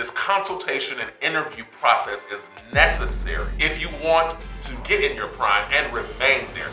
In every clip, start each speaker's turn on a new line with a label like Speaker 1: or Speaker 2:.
Speaker 1: this consultation and interview process is necessary if you want to get in your prime and remain there.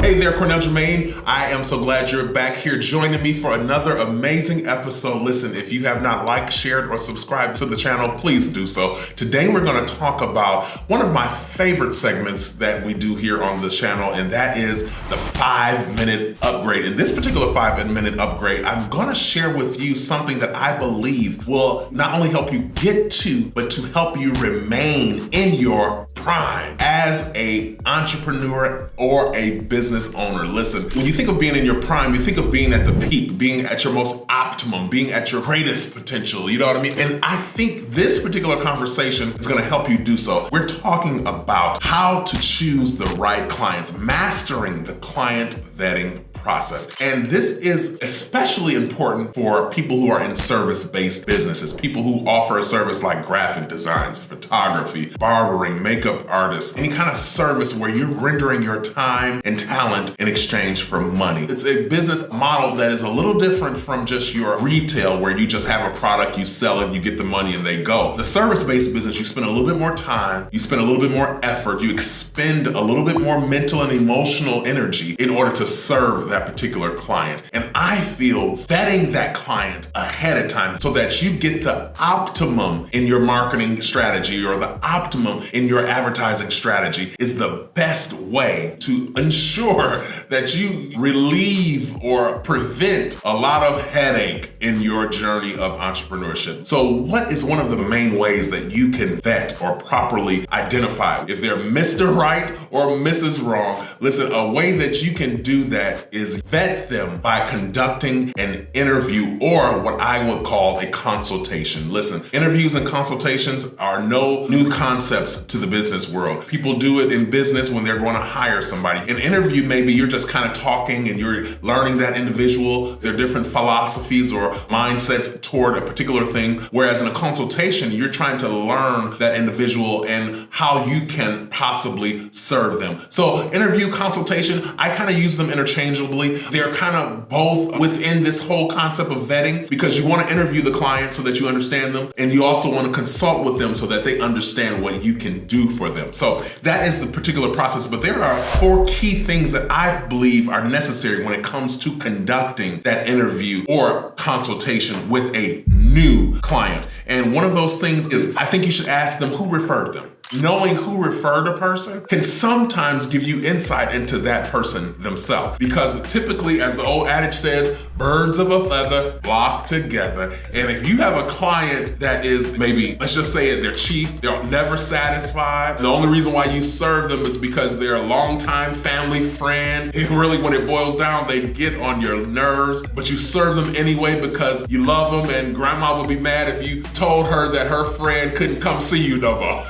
Speaker 1: Hey there, Cornell Jermaine. I am so glad you're back here joining me for another amazing episode. Listen, if you have not liked, shared, or subscribed to the channel, please do so. Today, we're going to talk about one of my favorite segments that we do here on the channel, and that is the 5-minute upgrade. In this particular 5-minute upgrade, I'm going to share with you something that I believe will not only help you get to, but to help you remain in your prime as an entrepreneur or a business owner. Listen, when you think of being in your prime, you think of being at the peak, being at your most optimum, being at your greatest potential, you know what I mean? And I think this particular conversation is gonna help you do so. We're talking about how to choose the right clients, mastering the client vetting process. And this is especially important for people who are in service-based businesses, people who offer a service like graphic designs, photography, barbering, makeup artists, any kind of service where you're rendering your time and talent in exchange for money. It's a business model that is a little different from just your retail where you just have a product, you sell it, you get the money and they go. The service-based business, you spend a little bit more time, you spend a little bit more effort, you expend a little bit more mental and emotional energy in order to serve that particular client. And I feel vetting that client ahead of time so that you get the optimum in your marketing strategy or the optimum in your advertising strategy is the best way to ensure that you relieve or prevent a lot of headache in your journey of entrepreneurship. So what is one of the main ways that you can vet or properly identify if they're Mr. Right or Mrs. Wrong? Listen, a way that you can do that is vet them by conducting an interview or what I would call a consultation. Listen, interviews and consultations are no new concepts to the business world. People do it in business when they're going to hire somebody. An interview, maybe you're just kind of talking and you're learning that individual, their different philosophies or mindsets toward a particular thing. Whereas in a consultation, you're trying to learn that individual and how you can possibly serve them. So interview, consultation, I kind of use them interchangeably. They're kind of both within this whole concept of vetting because you want to interview the client so that you understand them, and you also want to consult with them so that they understand what you can do for them. So that is the particular process, but there are 4 key things that I believe are necessary when it comes to conducting that interview or consultation with a new client. And one of those things is I think you should ask them who referred them. Knowing who referred a person can sometimes give you insight into that person themselves. Because typically, as the old adage says, birds of a feather flock together. And if you have a client that is maybe, let's just say it, they're cheap, they're never satisfied. The only reason why you serve them is because they're a longtime family friend. And really, when it boils down, they get on your nerves, but you serve them anyway because you love them, and grandma would be mad if you told her that her friend couldn't come see you no more.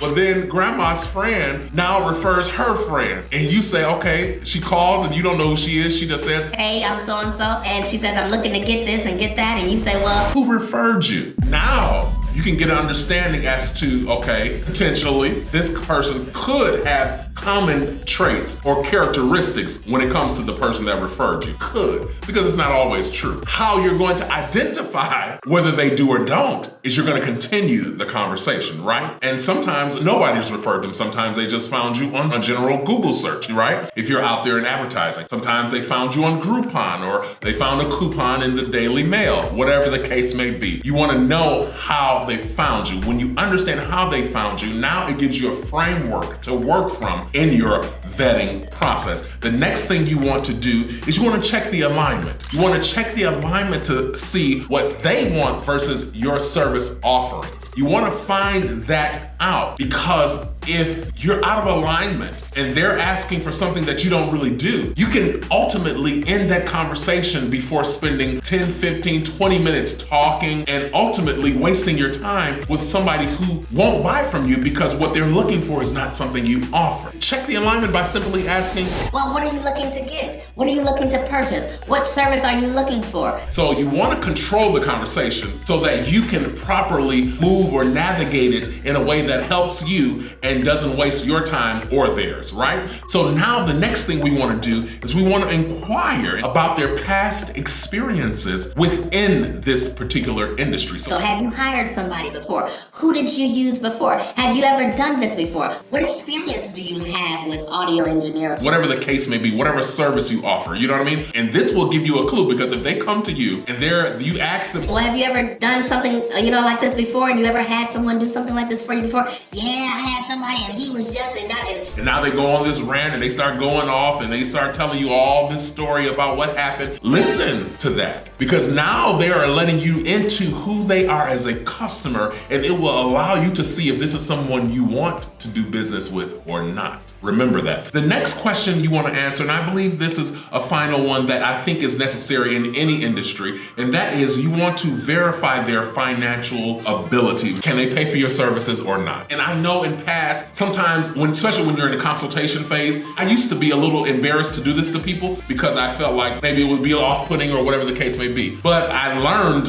Speaker 1: But then grandma's friend now refers her friend. And you say, okay, she calls and you don't know who she is. She just says,
Speaker 2: hey, I'm so-and-so. And she says, I'm looking to get this and get that. And you say, well,
Speaker 1: who referred you? Now you can get an understanding as to, okay, potentially this person could have common traits or characteristics when it comes to the person that referred you. Could, because it's not always true. How you're going to identify whether they do or don't is you're going to continue the conversation, right? And sometimes nobody's referred them. Sometimes they just found you on a general Google search, right? If you're out there in advertising. Sometimes they found you on Groupon or they found a coupon in the Daily Mail, whatever the case may be. You want to know how they found you. When you understand how they found you, now it gives you a framework to work from in your vetting process. The next thing you want to do is you want to check the alignment. You want to check the alignment to see what they want versus your service offerings. You want to find that out because if you're out of alignment and they're asking for something that you don't really do, you can ultimately end that conversation before spending 10, 15, 20 minutes talking and ultimately wasting your time with somebody who won't buy from you because what they're looking for is not something you offer. Check the alignment by simply asking,
Speaker 2: well, what are you looking to get? What are you looking to purchase? What service are you looking for?
Speaker 1: So you want to control the conversation so that you can properly move or navigate it in a way that helps you and and doesn't waste your time or theirs, right? So now the next thing we want to do is we want to inquire about their past experiences within this particular industry.
Speaker 2: So have you hired somebody before? Who did you use before? Have you ever done this before? What experience do you have with audio engineers?
Speaker 1: Whatever the case may be, whatever service you offer, you know what I mean? And this will give you a clue, because if they come to you and you ask them,
Speaker 2: well, have you ever done something, like this before? And you ever had someone do something like this for you before? Yeah, I had somebody and he was just
Speaker 1: and now they go on this rant and they start going off and they start telling you all this story about what happened. Listen to that, because now they are letting you into who they are as a customer, and it will allow you to see if this is someone you want to do business with or not. Remember that. The next question you want to answer, and I believe this is a final one that I think is necessary in any industry, and that is you want to verify their financial ability. Can they pay for your services or not? And I know in past, sometimes especially when you're in the consultation phase, I used to be a little embarrassed to do this to people because I felt like maybe it would be off-putting or whatever the case may be. But I learned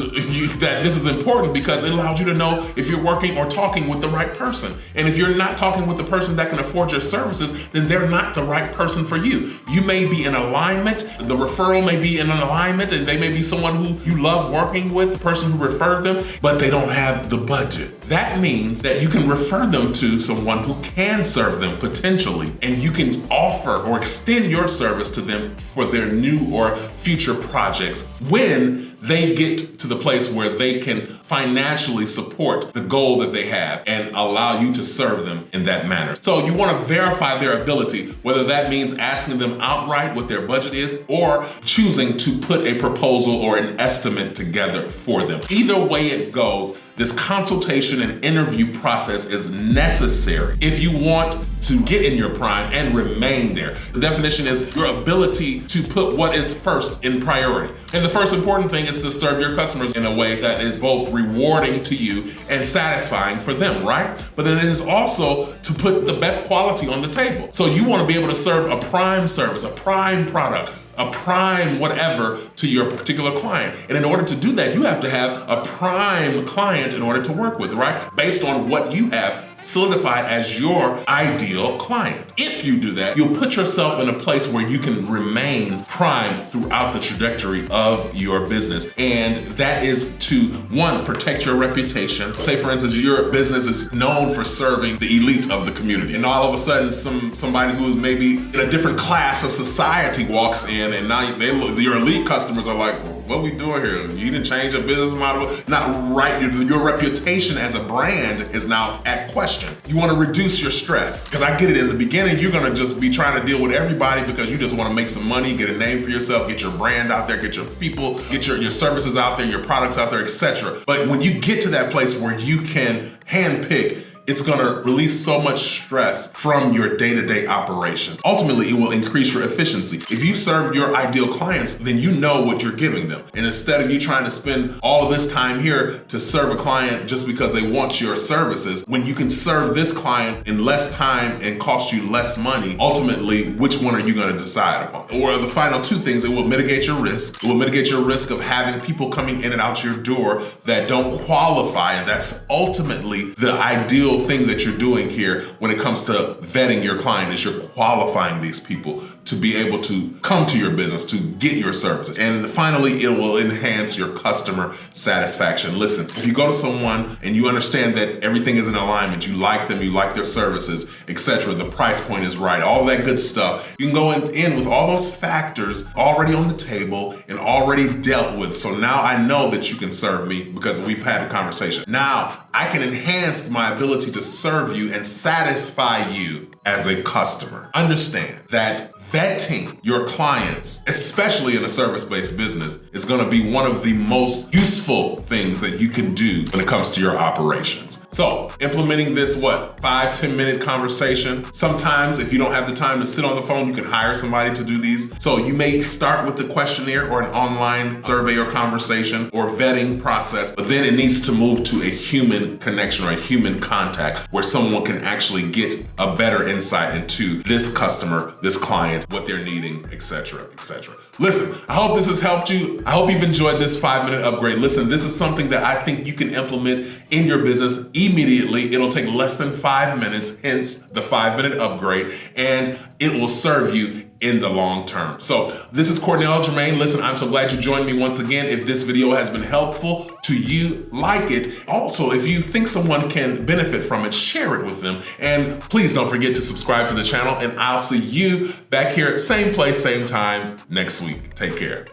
Speaker 1: that this is important because it allows you to know if you're working or talking with the right person. And if you're not talking with the person that can afford your services, then they're not the right person for you. You may be in alignment, the referral may be in an alignment, and they may be someone who you love working with, the person who referred them, but they don't have the budget. That means that you can refer them to someone who can serve them potentially, and you can offer or extend your service to them for their new or future projects when they get to the place where they can financially support the goal that they have and allow you to serve them in that manner. So you want to verify their ability, whether that means asking them outright what their budget is or choosing to put a proposal or an estimate together for them. Either way it goes, this consultation and interview process is necessary if you want to get in your prime and remain there. The definition is your ability to put what is first in priority. And the first important thing is to serve your customers in a way that is both rewarding to you and satisfying for them, right? But then it is also to put the best quality on the table. So you want to be able to serve a prime service, a prime product, a prime whatever to your particular client. And in order to do that, you have to have a prime client in order to work with, right? Based on what you have solidified as your ideal client. If you do that, you'll put yourself in a place where you can remain prime throughout the trajectory of your business. And that is to, one, protect your reputation. Say, for instance, your business is known for serving the elite of the community. And all of a sudden, somebody who is maybe in a different class of society walks in, and now your elite customers are like, what are we doing here? You didn't change your business model? Not right. Your reputation as a brand is now at question. You want to reduce your stress. Because I get it, in the beginning, you're going to just be trying to deal with everybody because you just want to make some money, get a name for yourself, get your brand out there, get your people, get your services out there, your products out there, etc. But when you get to that place where you can handpick, it's gonna release so much stress from your day-to-day operations. Ultimately, it will increase your efficiency. If you serve your ideal clients, then you know what you're giving them. And instead of you trying to spend all of this time here to serve a client just because they want your services, when you can serve this client in less time and cost you less money, ultimately, which one are you gonna decide upon? Or the final two things, it will mitigate your risk. It will mitigate your risk of having people coming in and out your door that don't qualify, and that's ultimately the ideal thing that you're doing here when it comes to vetting your client, is you're qualifying these people to be able to come to your business, to get your services. And finally, it will enhance your customer satisfaction. Listen, if you go to someone and you understand that everything is in alignment, you like them, you like their services, etc., the price point is right, all that good stuff, you can go in with all those factors already on the table and already dealt with. So now I know that you can serve me because we've had a conversation. Now I can enhance my ability to serve you and satisfy you as a customer. Understand that vetting your clients, especially in a service-based business, is going to be one of the most useful things that you can do when it comes to your operations. So implementing this, 5-10 minute conversation. Sometimes if you don't have the time to sit on the phone, you can hire somebody to do these. So you may start with the questionnaire or an online survey or conversation or vetting process, but then it needs to move to a human connection or a human contact where someone can actually get a better insight into this customer, this client, what they're needing, etc., etc. Listen, I hope this has helped you. I hope you've enjoyed this 5-minute upgrade. Listen, this is something that I think you can implement in your business, immediately. It'll take less than 5 minutes, hence the 5-minute upgrade, and it will serve you in the long term. So this is Cornell Jermaine. Listen, I'm so glad you joined me once again. If this video has been helpful to you, like it. Also, if you think someone can benefit from it, share it with them. And please don't forget to subscribe to the channel, and I'll see you back here, same place, same time next week. Take care.